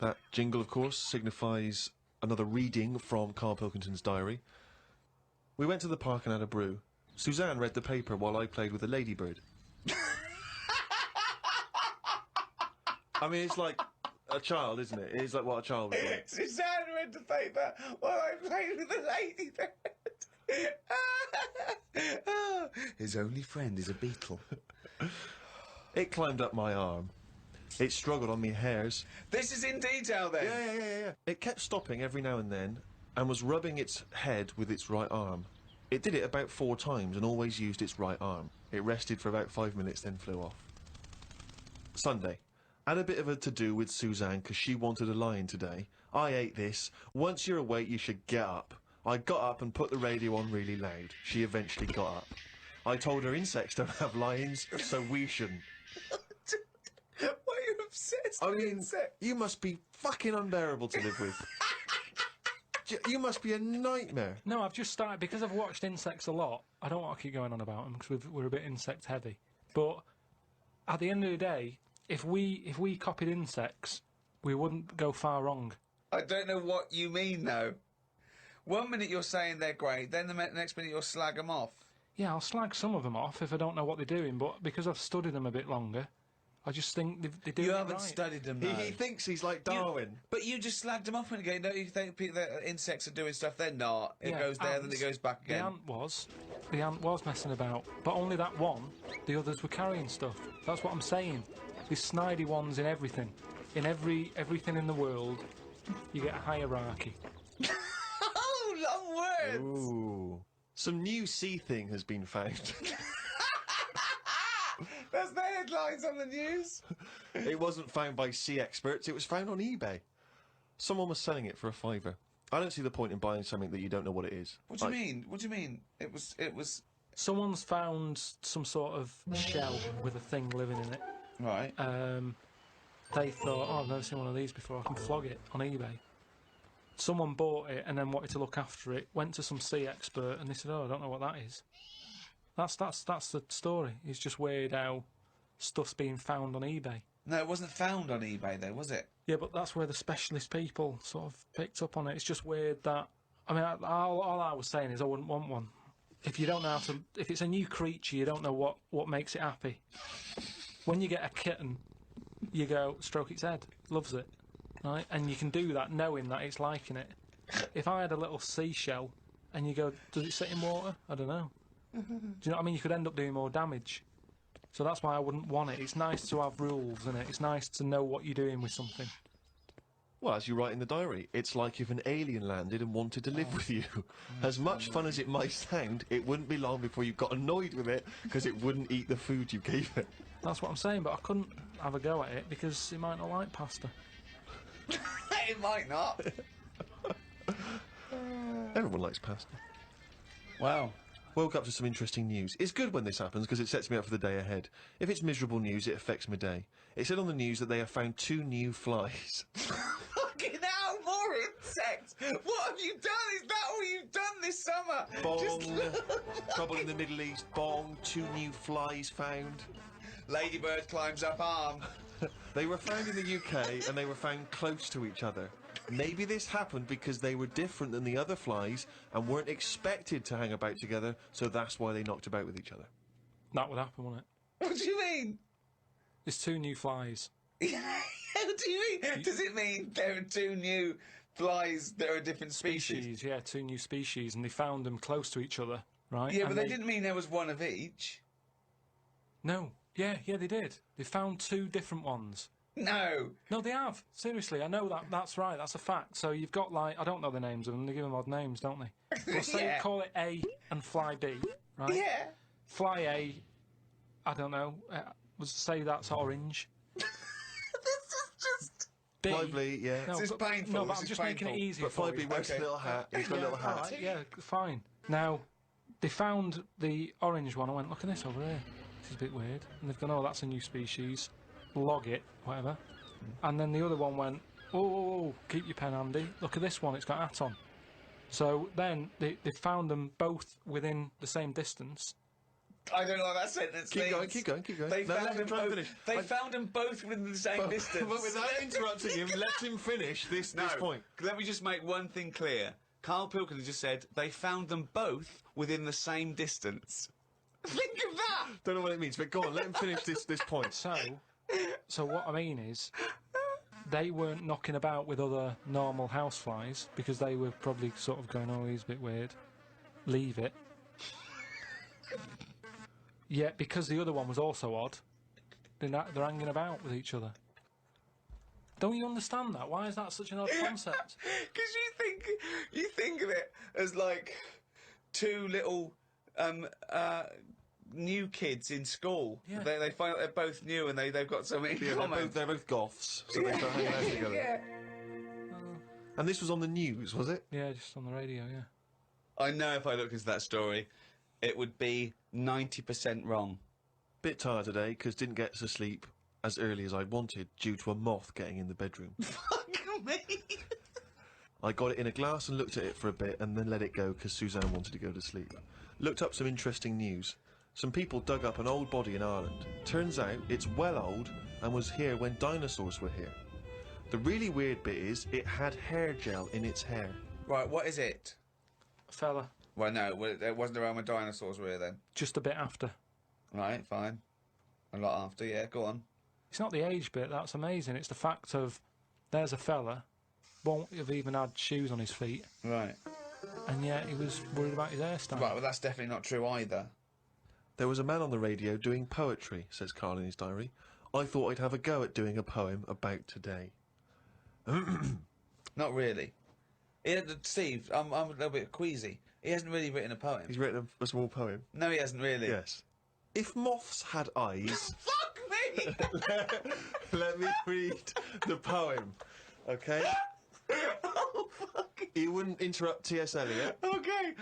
That jingle, of course, signifies another reading from Karl Pilkington's diary. We went to the park and had a brew. Suzanne read the paper while I played with a ladybird. I mean, it's like a child, isn't it? It's like what a child would do. Suzanne read the paper while I played with a ladybird. His only friend is a beetle. It climbed up my arm. It struggled on me hairs. This is in detail, then? Yeah. It kept stopping every now and then and was rubbing its head with its right arm. It did it about 4 times and always used its right arm. It rested for about 5 minutes, then flew off. Sunday. Had a bit of a to-do with Suzanne because she wanted a lion today. I ate this. Once you're awake, you should get up. I got up and put the radio on really loud. She eventually got up. I told her insects don't have lions, so we shouldn't. Why are you obsessed with insects? You must be fucking unbearable to live with. You must be a nightmare. No, I've just started, because I've watched insects a lot, I don't want to keep going on about them, because we're a bit insect heavy. But at the end of the day, if we copied insects, we wouldn't go far wrong. I don't know what you mean, though. 1 minute you're saying they're great, then the next minute you'll slag them off. Yeah, I'll slag some of them off if I don't know what they're doing, but because I've studied them a bit longer, I just think they do it right. You haven't studied them, though. He thinks he's like Darwin. But you just slagged them off when you go, don't you think people, that insects are doing stuff? They're not. It goes there, then it goes back again. The ant was messing about, but only that one. The others were carrying stuff. That's what I'm saying. These snidey ones in everything. In everything in the world, you get a hierarchy. Oh, long words! Ooh. Some new sea thing has been found. That's the headlines on the news. It wasn't found by sea experts, it was found on eBay. Someone was selling it for a £5. I don't see the point in buying something that you don't know what it is. What do you mean? What do you mean? It was... Someone's found some sort of shell with a thing living in it. Right. They thought, oh, I've never seen one of these before, I can flog it on eBay. Someone bought it and then wanted to look after it, went to some sea expert, and they said, oh, I don't know what that is. That's the story. It's just weird how stuff's being found on eBay. No, it wasn't found on eBay, though, was it? Yeah, but that's where the specialist people sort of picked up on it. It's just weird that... I mean, all I was saying is I wouldn't want one. If you don't know how to... If it's a new creature, you don't know what makes it happy. When you get a kitten, you go, stroke its head, loves it, right? And you can do that knowing that it's liking it. If I had a little seashell and you go, does it sit in water? I don't know. Do you know what I mean? You could end up doing more damage. So that's why I wouldn't want it. It's nice to have rules, isn't it? It's nice to know what you're doing with something. Well, as you write in the diary, it's like if an alien landed and wanted to live with you. As much fun as it might sound, it wouldn't be long before you got annoyed with it because it wouldn't eat the food you gave it. That's what I'm saying, but I couldn't have a go at it because it might not like pasta. It might not. Everyone likes pasta. Wow. Woke up to some interesting news. It's good when this happens because it sets me up for the day ahead. If it's miserable news, it affects my day. It said on the news that they have found 2 new flies. Fucking hell, more insects! What have you done? Is that all you've done this summer? Bong. Trouble in the Middle East. Bong. 2 new flies found. Ladybird climbs up arm. They were found in the UK and they were found close to each other. Maybe this happened because they were different than the other flies and weren't expected to hang about together, so that's why they knocked about with each other. That would happen, wouldn't it? What do you mean? There's 2 new flies. What do you mean? Does it mean there are 2 new flies that are a different species? Yeah, 2 new species, and they found them close to each other, right? Yeah, and but they didn't mean there was one of each. No. Yeah, they did. They found 2 different ones. No. No, they have. Seriously, I know that. That's right. That's a fact. So you've got, like, I don't know the names of them. They give them odd names, don't they? Well, say Yeah. call it A and Fly B, right? Yeah. Fly A, I don't know. Say that's orange. This is just... B. Fly B, yeah. No, This is painful. No, but This I'm is just making it painful. easier But for Fly you. B wears a little hat. He's got a little hat. Alright, yeah, fine. Now, they found the orange one. I went, look at this over here. This is a bit weird. And they've gone, oh, that's a new species. Log it, whatever. And then the other one went, oh, keep your pen handy. Look at this one, it's got a hat on. So then they found them both within the same distance. I don't know what that sentence Keep means. going, keep going, keep going. They No, found let him them try and both. finish. They found them both within the same distance. But without interrupting him, let him finish this point. Let me just make one thing clear. Carl Pilkington just said they found them both within the same distance. Think of that! Don't know what it means, but go on, let him finish this point. So what I mean is, they weren't knocking about with other normal houseflies because they were probably sort of going, oh, he's a bit weird. Leave it. Yet, because the other one was also odd, they're hanging about with each other. Don't you understand that? Why is that such an odd concept? Because you think of it as like two little new kids in school. Yeah. They find out they're both new and they've got something in Yeah, common. they're both goths, so they start hanging out together. Yeah. And this was on the news, was it? Yeah, just on the radio, yeah. I know if I looked into that story, it would be 90% wrong. Bit tired today because didn't get to sleep as early as I wanted due to a moth getting in the bedroom. Fuck me. I got it in a glass and looked at it for a bit and then let it go because Suzanne wanted to go to sleep. Looked up some interesting news. Some people dug up an old body in Ireland. Turns out it's well old and was here when dinosaurs were here. The really weird bit is it had hair gel in its hair. Right, what is it? Fella, Well, no, it wasn't around when dinosaurs were here then. just a bit after. Right, fine. A lot after, yeah, go on. It's not the age bit that's amazing. It's the fact of there's a fella, won't have even had shoes on his feet, Right. and yet he was worried about his hairstyle. Right, well, that's definitely not true either. There was a man on the radio doing poetry, says Carl in his diary. I thought I'd have a go at doing a poem about today. Not really. Steve, I'm a little bit queasy. He hasn't really written a poem. He's written a small poem. No, he hasn't really. Yes. If moths had eyes... Fuck me! Let me read the poem, okay? Oh, fuck. You wouldn't interrupt T.S. Eliot. Okay.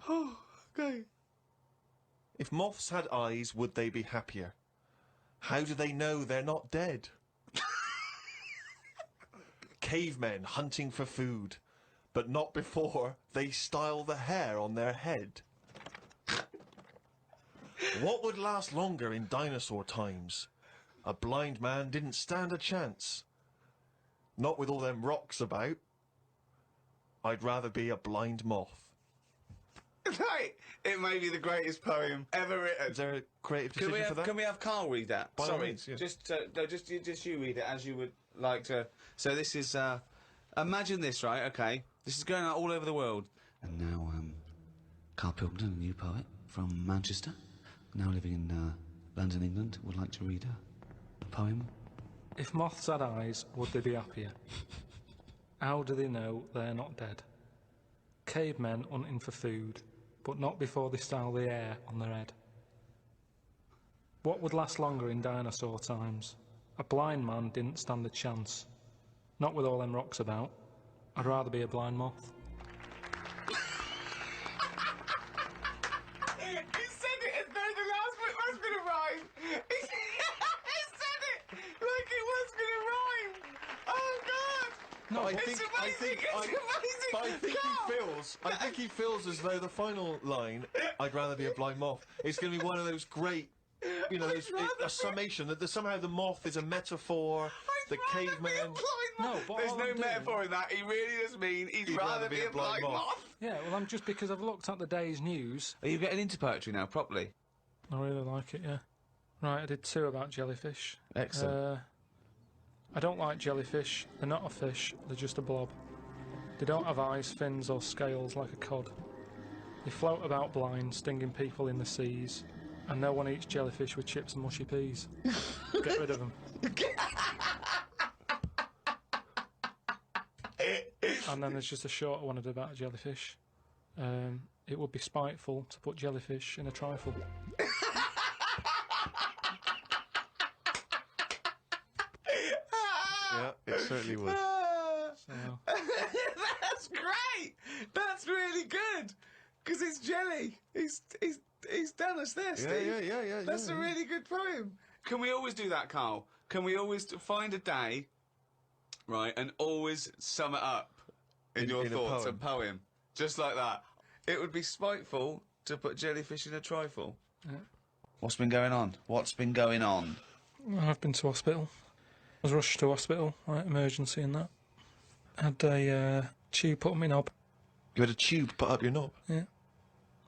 Oh, okay. If moths had eyes, would they be happier? How do they know they're not dead? Cavemen hunting for food, but not before they style the hair on their head. What would last longer in dinosaur times? A blind man didn't stand a chance. Not with all them rocks about. I'd rather be a blind moth. Right. It may be the greatest poem ever written. Is there a creative decision for that? Can we have Carl read that? By all Sorry, means, yeah. just you read it as you would like to. So this is imagine this, right? Okay, this is going out all over the world. And now, Carl Pilkington, a new poet from Manchester, now living in London, England, would like to read a poem. If moths had eyes, would they be happier? How do they know they're not dead? Cavemen hunting for food, but not before they style the hair on their head. What would last longer in dinosaur times? A blind man didn't stand a chance. Not with all them rocks about. I'd rather be a blind moth. He said it as though the last bit was going to rhyme. He said it like it was going to rhyme. Oh God! No, I It's think amazing, it's amazing. I think Carl! he feels as though the final line, I'd rather be a blind moth, is going to be one of those great, you know, a summation that somehow the moth is a metaphor, the caveman. No, but there's all no I'm doing- metaphor in that. He really does mean he'd rather be a blind moth. Yeah, well, I'm just because I've looked at the day's news. Are you getting into poetry now, properly? I really like it, yeah. Right, I did 2 about jellyfish. Excellent. I don't like jellyfish. They're not a fish, they're just a blob. They don't have eyes, fins or scales like a cod. They float about blind, stinging people in the seas. And no one eats jellyfish with chips and mushy peas. Get rid of them. And then there's just a shorter one I did about a jellyfish. It would be spiteful to put jellyfish in a trifle. Yeah, it certainly would. So, That's great. That's really good. Because it's jelly. He's done us there, Steve. Yeah. That's a really good poem. Can we always do that, Carl? Can we always find a day, right, and always sum it up in your in a thoughts, poem. a poem, just like that? It would be spiteful to put jellyfish in a trifle? Yeah. What's been going on? What's been going on? I've been to hospital. I was rushed to hospital, like emergency and that. Had a tube put on my knob. You had a tube put up your knob? Yeah.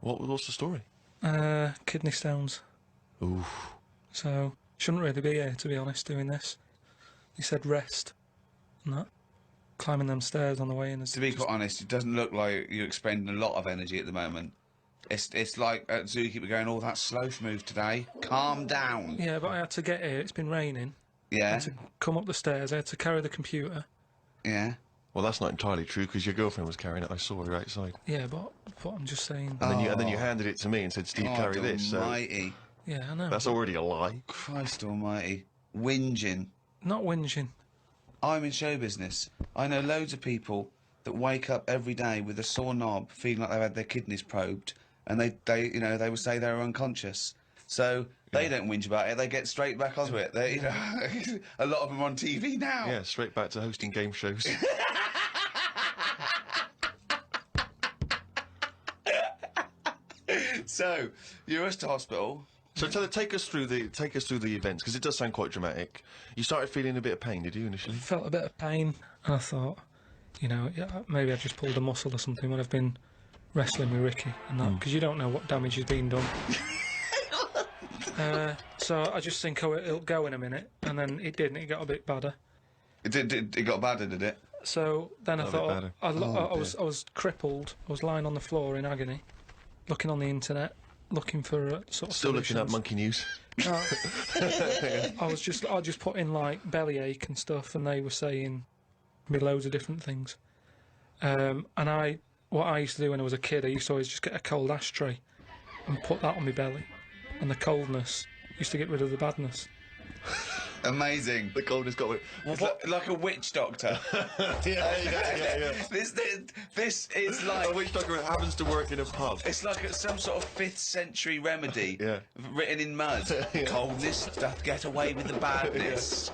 What's the story? Kidney stones. Oof. So, shouldn't really be here, to be honest, doing this. He said rest and that. Climbing them stairs on the way in. To be quite honest, it doesn't look like you're expending a lot of energy at the moment. It's like at Zookeeper going, oh, that sloth move today. Calm down. Yeah, but I had to get here. It's been raining. I Yeah, had to come up the stairs. I had to carry the computer. yeah. Well, that's not entirely true, because your girlfriend was carrying it. I saw her outside. Yeah, but I'm just saying. And then you handed it to me and said, Steve, carry God this. So almighty. Yeah, I know. that's already a lie. Christ almighty. Whinging. Not whinging. I'm in show business. I know loads of people that wake up every day with a sore knob, feeling like they've had their kidneys probed, and they would say they're unconscious. So they don't whinge about it. They get straight back onto it. They, a lot of them on TV now. Yeah, straight back to hosting game shows. So you're rushed to hospital. So take us through the events, because it does sound quite dramatic. You started feeling a bit of pain, did you, initially? Felt a bit of pain, and I thought, maybe I just pulled a muscle or something when I've been wrestling with Ricky and that, because you don't know what damage has been done. So I just think, it'll go in a minute, and then it didn't. It got a bit badder. It got badder, did it? So then I bit thought, badder. I was crippled. I was lying on the floor in agony, looking on the internet, looking for sort of Still looking up solutions. monkey news. I just put in like bellyache and stuff, and they were saying me loads of different things. And what I used to do when I was a kid, I used to always just get a cold ashtray and put that on my belly, and the coldness used to get rid of the badness. Amazing. The coldness got it. It's like a witch doctor. Yeah. This is like A witch doctor happens to work in a pub. it's like some sort of 5th century remedy Yeah. written in mud. Coldness doth get away with the badness.